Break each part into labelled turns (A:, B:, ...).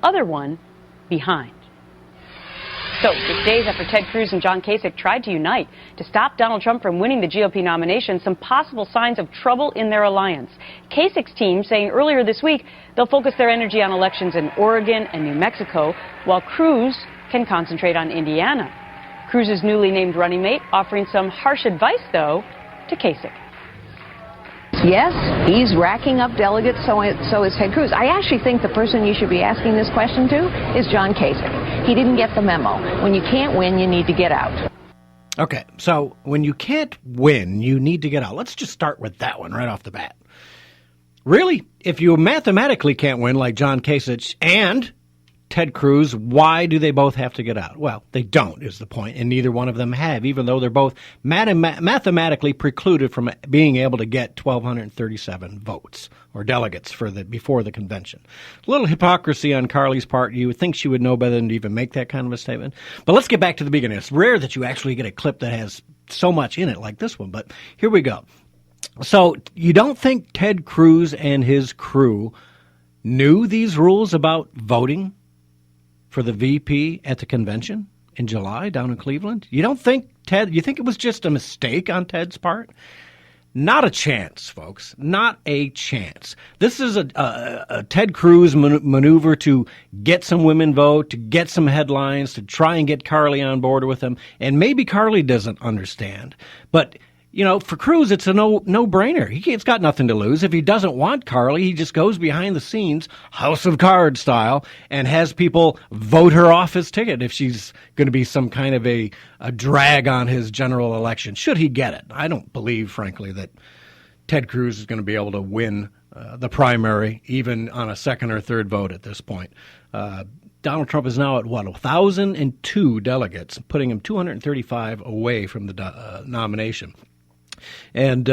A: other one behind. So, just days after Ted Cruz and John Kasich tried to unite to stop Donald Trump from winning the GOP nomination, some possible signs of trouble in their alliance. Kasich's team saying earlier this week they'll focus their energy on elections in Oregon and New Mexico, while Cruz can concentrate on Indiana. Cruz's newly named running mate offering some harsh advice, though, to Kasich.
B: Yes, he's racking up delegates, so is Ted Cruz. I actually think the person you should be asking this question to is John Kasich. He didn't get the memo. When you can't win, you need to get out.
C: Okay, so when you can't win, you need to get out. Let's just start with that one right off the bat. Really, if you mathematically can't win like John Kasich and Ted Cruz, why do they both have to get out? Well, they don't, is the point, and neither one of them have, even though they're both mathematically precluded from being able to get 1,237 votes or delegates before the convention. A little hypocrisy on Carly's part. You would think she would know better than to even make that kind of a statement. But let's get back to the beginning. It's rare that you actually get a clip that has so much in it like this one, but here we go. So you don't think Ted Cruz and his crew knew these rules about voting for the VP at the convention in July down in Cleveland? You don't think you think it was just a mistake on Ted's part? Not a chance, folks. Not a chance. This is a Ted Cruz maneuver to get some women vote, to get some headlines, to try and get Carly on board with him. And maybe Carly doesn't understand. But you know, for Cruz, it's a no-brainer. He's got nothing to lose. If he doesn't want Carly, he just goes behind the scenes, House of Cards style, and has people vote her off his ticket if she's going to be some kind of a drag on his general election, should he get it. I don't believe, frankly, that Ted Cruz is going to be able to win the primary, even on a second or third vote at this point. Donald Trump is now at, 1,002 delegates, putting him 235 away from the nomination. And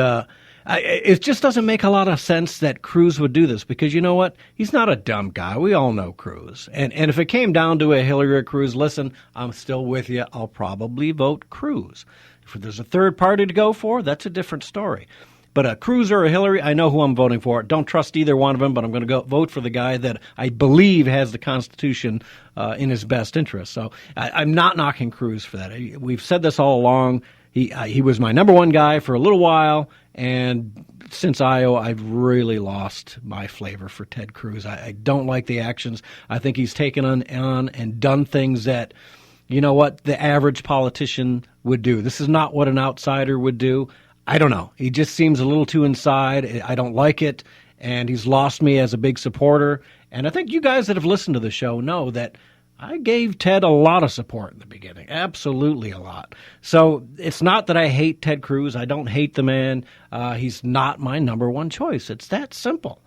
C: it just doesn't make a lot of sense that Cruz would do this because, you know what? He's not a dumb guy. We all know Cruz. And if it came down to a Hillary or Cruz, listen, I'm still with you. I'll probably vote Cruz. If there's a third party to go for, that's a different story. But a Cruz or a Hillary, I know who I'm voting for. Don't trust either one of them, but I'm going to vote for the guy that I believe has the Constitution in his best interest. So I'm not knocking Cruz for that. We've said this all along. He was my number one guy for a little while, and since Iowa, I've really lost my flavor for Ted Cruz. I don't like the actions. I think he's taken on and done things that, you know what, the average politician would do. This is not what an outsider would do. I don't know. He just seems a little too inside. I don't like it, and he's lost me as a big supporter. And I think you guys that have listened to the show know that I gave Ted a lot of support in the beginning, absolutely a lot. So it's not that I hate Ted Cruz. I don't hate the man. He's not my number one choice. It's that simple.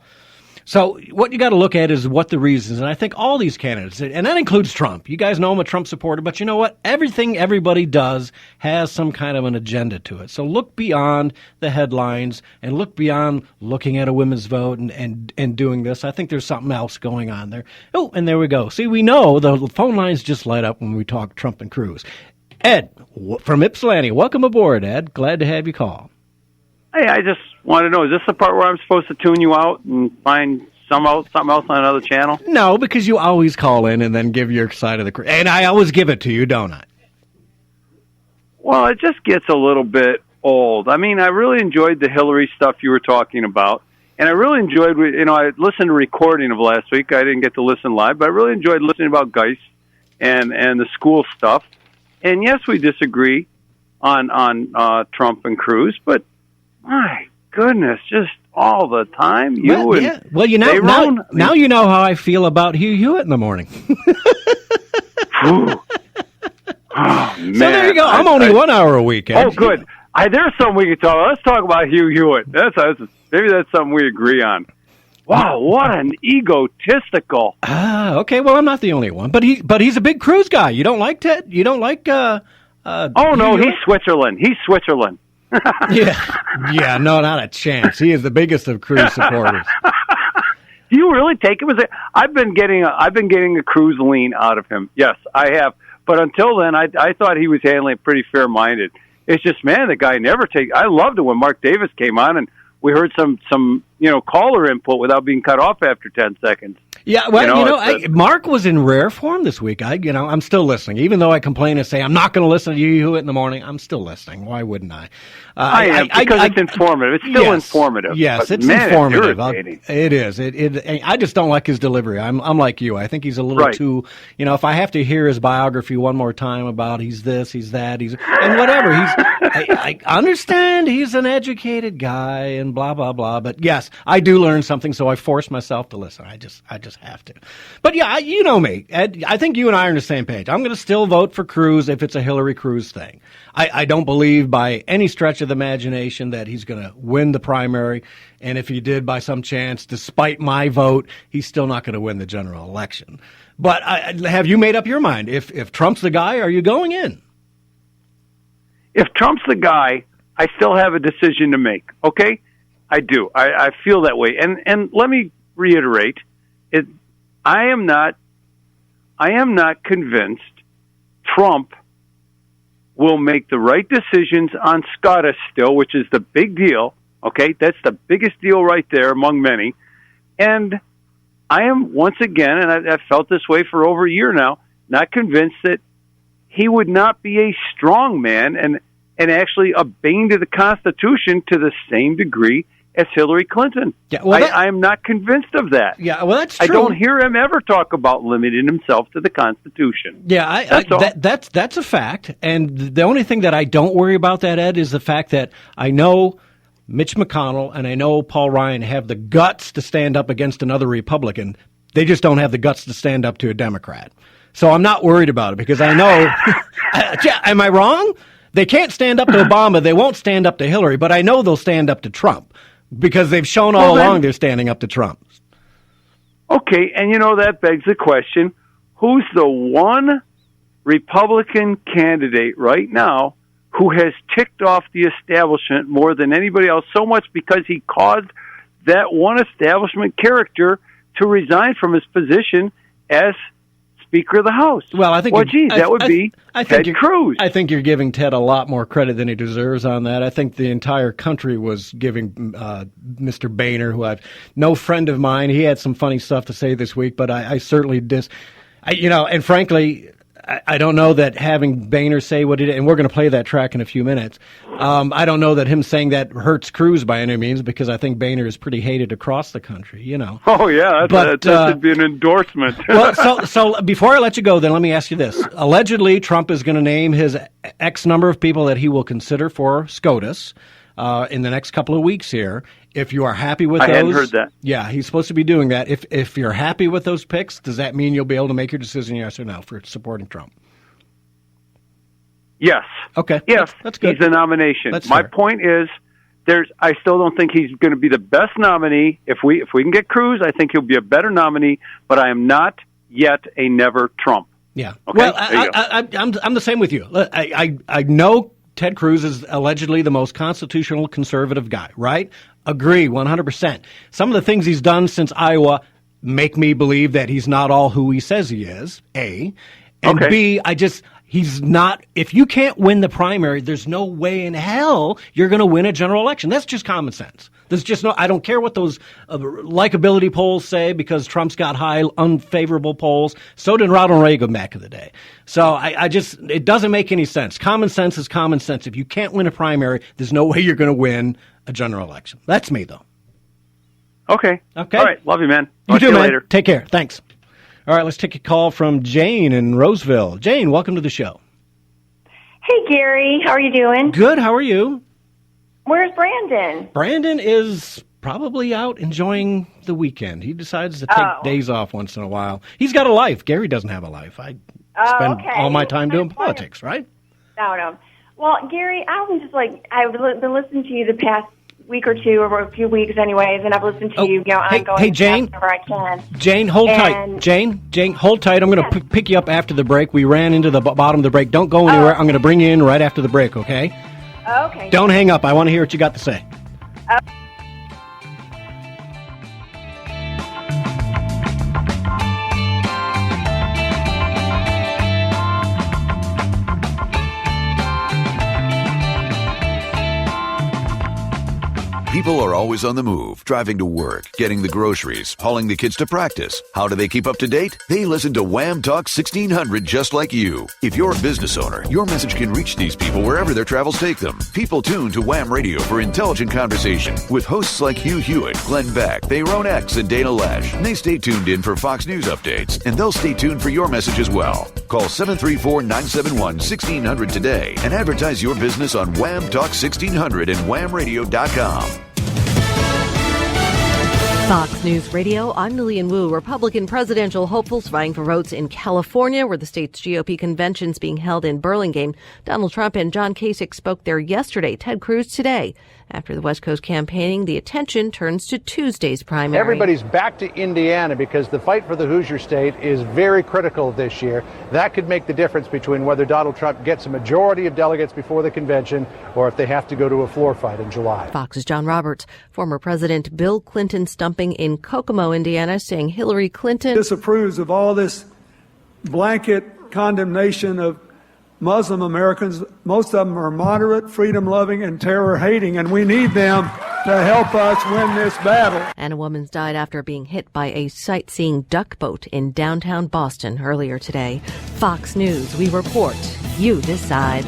C: So what you got to look at is what the reasons, and I think all these candidates, and that includes Trump. You guys know I'm a Trump supporter, but you know what? Everything everybody does has some kind of an agenda to it. So look beyond the headlines and look beyond looking at a women's vote and doing this. I think there's something else going on there. Oh, and there we go. See, we know the phone lines just light up when we talk Trump and Cruz. Ed from Ypsilanti, welcome aboard, Ed. Glad to have you call.
D: Hey, I just want to know, is this the part where I'm supposed to tune you out and find something else on another channel?
C: No, because you always call in and then give your side of the... And I always give it to you, don't I?
D: Well, it just gets a little bit old. I mean, I really enjoyed the Hillary stuff you were talking about. And I really enjoyed, I listened to a recording of last week. I didn't get to listen live, but I really enjoyed listening about Geis and the school stuff. And yes, we disagree on Trump and Cruz, but my goodness, just all the time.
C: Well, now you know how I feel about Hugh Hewitt in the morning.
D: Oh, man.
C: So there you go. I'm only 1 hour a week.
D: Oh, good. There's something we can talk about. Let's talk about Hugh Hewitt. Maybe that's something we agree on. Wow, what an egotistical.
C: Okay, well, I'm not the only one. But he's a big Cruz guy. You don't like Ted? You don't like
D: oh, no, he's Switzerland. He's Switzerland.
C: Yeah, no, not a chance. He is the biggest of Cruz supporters.
D: Do you really take him as I've been getting a Cruz lean out of him. Yes, I have. But until then, I thought he was handling it pretty fair-minded. It's just, man, the guy never takes. I loved it when Mark Davis came on and we heard some caller input without being cut off after 10 seconds.
C: Yeah, well, Mark was in rare form this week. I'm still listening. Even though I complain and say, I'm not going to listen to you in the morning, I'm still listening. Why wouldn't I?
D: Because it's informative. It's still informative.
C: Yes, it's informative. It is. I just don't like his delivery. I'm like you. I think he's a little too, if I have to hear his biography one more time about he's this, he's that, and whatever. I understand he's an educated guy and blah, blah, blah. But yes, I do learn something, so I force myself to listen. I just have to. But yeah, you know me, Ed. I think you and I are on the same page. I'm going to still vote for Cruz if it's a Hillary Cruz thing. I don't believe by any stretch of the imagination that he's going to win the primary. And if he did by some chance, despite my vote, he's still not going to win the general election. But have you made up your mind? If Trump's the guy, are you going in?
D: If Trump's the guy, I still have a decision to make. Okay? I do. I feel that way. And let me reiterate, I am not convinced Trump will make the right decisions on SCOTUS still, which is the big deal. Okay? That's the biggest deal right there among many. And I am, once again, and I've felt this way for over a year now, not convinced that he would not be a strong man and actually a bane to the Constitution to the same degree as Hillary Clinton. Yeah, well, I am not convinced of that.
C: Yeah, well, that's true.
D: I don't hear him ever talk about limiting himself to the Constitution.
C: Yeah, that's a fact. And the only thing that I don't worry about that, Ed, is the fact that I know Mitch McConnell and I know Paul Ryan have the guts to stand up against another Republican. They just don't have the guts to stand up to a Democrat. So I'm not worried about it because I know. Am I wrong? They can't stand up to Obama. They won't stand up to Hillary, but I know they'll stand up to Trump because they've shown all along they're standing up to Trump.
D: Okay, and that begs the question, who's the one Republican candidate right now who has ticked off the establishment more than anybody else, so much because he caused that one establishment character to resign from his position as Speaker of the House? Well, I think that would be Ted Cruz.
C: I think you're giving Ted a lot more credit than he deserves on that. I think the entire country was giving Mr. Boehner, who I've no friend of mine. He had some funny stuff to say this week, but I certainly and frankly, I don't know that having Boehner say what he did, and we're going to play that track in a few minutes. I don't know that him saying that hurts Cruz by any means, because I think Boehner is pretty hated across the country,
D: Oh, yeah, that should be an endorsement.
C: Well, so before I let you go, then let me ask you this. Allegedly, Trump is going to name his X number of people that he will consider for SCOTUS in the next couple of weeks here. If you are happy with those,
D: I hadn't heard that.
C: Yeah, he's supposed to be doing that. If you're happy with those picks, does that mean you'll be able to make your decision, yes or no, for supporting Trump?
D: Yes.
C: Okay.
D: Yes,
C: that's good.
D: He's a nomination. My point is, I still don't think he's going to be the best nominee. If we can get Cruz, I think he'll be a better nominee. But I am not yet a never Trump.
C: Yeah.
D: Okay?
C: Well, I'm the same with you. I know Ted Cruz is allegedly the most constitutional conservative guy, right? Agree, 100%. Some of the things he's done since Iowa make me believe that he's not all who he says he is, A. And B, he's not, if you can't win the primary, there's no way in hell you're going to win a general election. That's just common sense. There's just I don't care what those likability polls say, because Trump's got high unfavorable polls. So did Ronald Reagan back in the day. So it doesn't make any sense. Common sense is common sense. If you can't win a primary, there's no way you're going to win a general election. That's me, though.
D: Okay. All right. Love you, man.
C: You too, man. Later. Take care. Thanks. All right, let's take a call from Jane in Roseville. Jane, welcome to the show.
E: Hey, Gary. How are you doing?
C: Good. How are you?
E: Where's Brandon?
C: Brandon is probably out enjoying the weekend. He decides to take days off once in a while. He's got a life. Gary doesn't have a life. I spend all my time doing politics, right?
E: No. Well, Gary, I'm just I've been listening to you the past week or two, or a few weeks anyways, and I've listened to you ongoing.
C: Hey, Jane.
E: Whenever I can.
C: Jane, hold tight. Jane, hold tight. I'm going to pick you up after the break. We ran into the bottom of the break. Don't go anywhere. I'm going to bring you in right after the break, okay?
E: Okay.
C: Don't hang up. I want to hear what you got to say.
F: People People are always on the move, driving to work, getting the groceries, hauling the kids to practice. How do they keep up to date? They listen to Wham Talk 1600 just like you. If you're a business owner, your message can reach these people wherever their travels take them. People tune to Wham Radio for intelligent conversation with hosts like Hugh Hewitt, Glenn Beck, Tyrone X, and Dana Lesh. They stay tuned in for Fox News updates, and they'll stay tuned for your message as well. Call 734-971-1600 today and advertise your business on Wham Talk 1600 and whamradio.com.
G: Fox News Radio, I'm Lillian Wu. Republican presidential hopefuls vying for votes in California, where the state's GOP convention's being held in Burlingame. Donald Trump and John Kasich spoke there yesterday. Ted Cruz today. After the West Coast campaigning, the attention turns to Tuesday's primary.
H: Everybody's back to Indiana because the fight for the Hoosier State is very critical this year. That could make the difference between whether Donald Trump gets a majority of delegates before the convention or if they have to go to a floor fight in July.
G: Fox's John Roberts. Former President Bill Clinton stumping in Kokomo, Indiana, saying Hillary Clinton
I: disapproves of all this blanket condemnation of Muslim Americans. Most of them are moderate, freedom-loving, and terror-hating, and we need them to help us win this battle.
G: And a woman's died after being hit by a sightseeing duck boat in downtown Boston earlier today. Fox News, we report. You decide.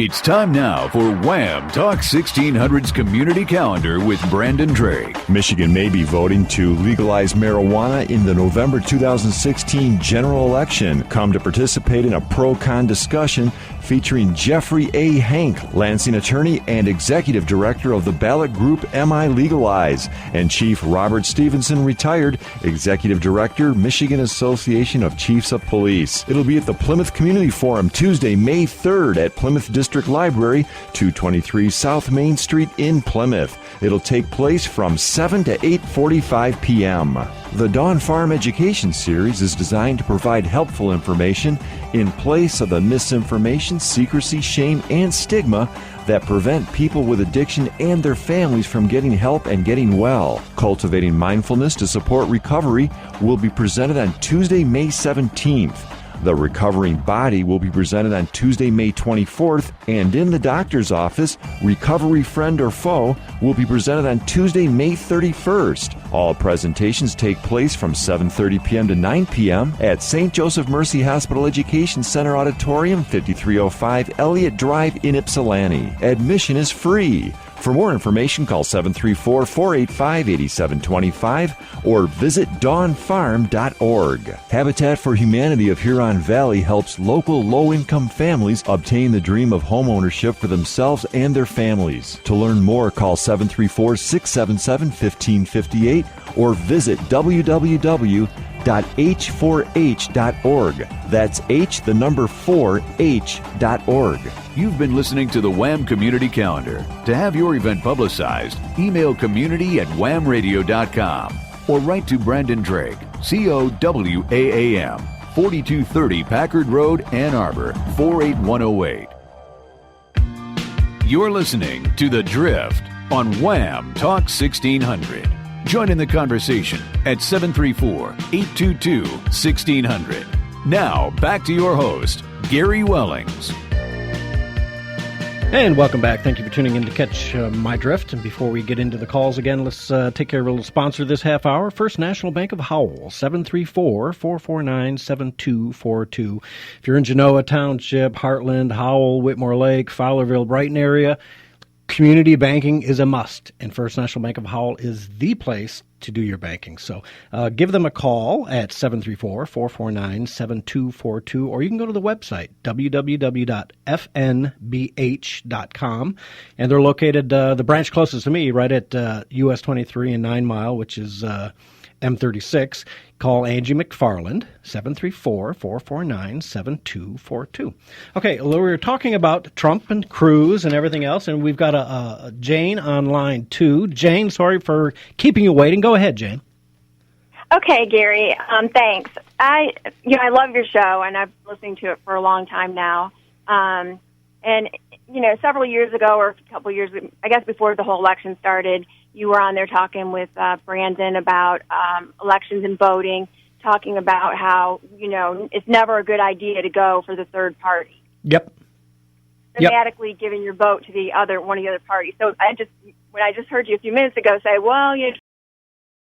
F: It's time now for Wham Talk 1600's Community Calendar with Brandon Drake.
J: Michigan may be voting to legalize marijuana in the November 2016 general election. Come to participate in a pro-con discussion featuring Jeffrey A. Hank, Lansing attorney and executive director of the ballot group MI Legalize, and Chief Robert Stevenson, retired executive director, Michigan Association of Chiefs of Police. It'll be at the Plymouth Community Forum Tuesday, May 3rd at Plymouth District Library, 223 South Main Street in Plymouth. It'll take place from 7 to 8:45 p.m. The Dawn Farm Education Series is designed to provide helpful information in place of the misinformation, secrecy, shame, and stigma that prevent people with addiction and their families from getting help and getting well. Cultivating Mindfulness to Support Recovery will be presented on Tuesday, May 17th. The Recovering Body will be presented on Tuesday, May 24th, and in the doctor's office, Recovery Friend or Foe will be presented on Tuesday, May 31st. All presentations take place from 7:30 p.m. to 9 p.m. at St. Joseph Mercy Hospital Education Center Auditorium, 5305 Elliott Drive in Ypsilanti. Admission is free. For more information, call 734-485-8725 or visit dawnfarm.org. Habitat for Humanity of Huron Valley helps local low-income families obtain the dream of homeownership for themselves and their families. To learn more, call 734-677-1558 or visit www.h4h.org. That's H4H.org.
F: You've been listening to the Wham Community Calendar. To have your event publicized, email community@whamradio.com or write to Brandon Drake, COWAAM, 4230 Packard Road, Ann Arbor, 48108. You're listening to The Drift on Wham Talk 1600. Join in the conversation at 734-822-1600. Now, back to your host, Gary Wellings.
C: And welcome back. Thank you for tuning in to catch my drift. And before we get into the calls again, let's take care of a little sponsor this half hour. First National Bank of Howell, 734-449-7242. If you're in Genoa Township, Heartland, Howell, Whitmore Lake, Fowlerville, Brighton area, community banking is a must. And First National Bank of Howell is the place to do your banking. So give them a call at 734-449-7242, or you can go to the website, www.fnbh.com. And they're located, the branch closest to me, right at US 23 and 9 Mile, which is M36. Call Angie McFarland, 734-449-7242. Okay, we were talking about Trump and Cruz and everything else, and we've got a Jane on line 2. Jane, sorry for keeping you waiting. Go ahead, Jane.
E: Okay, Gary. Thanks. I love your show, and I've been listening to it for a long time now. And several years ago, or a couple of years, I guess before the whole election started, you were on there talking with Brandon about elections and voting, talking about how, it's never a good idea to go for the third party.
C: Yep.
E: automatically giving your vote to one of the other parties. So when I just heard you a few minutes ago say, well,